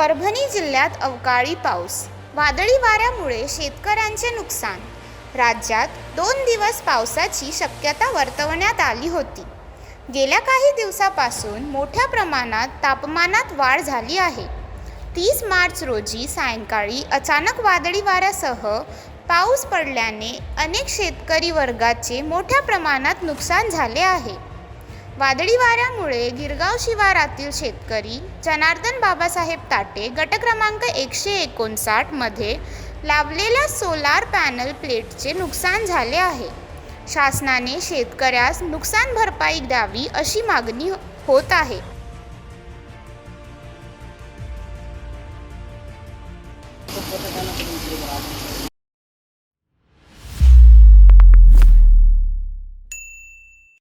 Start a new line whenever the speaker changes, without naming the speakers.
परभणी जिल्ह्यात अवकाळी पाऊस, वादळी वाऱ्यामुळे शेतकऱ्यांचे नुकसान. राज्यात 2 दिवस पावसाची शक्यता वर्तवण्यात आली होती. गेल्या काही दिवसापासून मोठ्या प्रमाणात तापमानात वाढ झाली आहे. 30 मार्च रोजी सायंकाळी अचानक वादळी वाऱ्यासह पाऊस पडल्याने अनेक शेतकरी वर्गाचे मोठ्या प्रमाणात नुकसान झाले आहे. वादळी वाऱ्यामुळे गिरगाव शिवारातील शेतकरी जनार्दन बाबासाहेब ताटे गट क्रमांक 159 मध्ये लावलेल्या सोलार पॅनल प्लेटचे नुकसान झाले आहे. शासनाने शेतकऱ्यास नुकसान भरपाई द्यावी अशी मागणी होत आहे.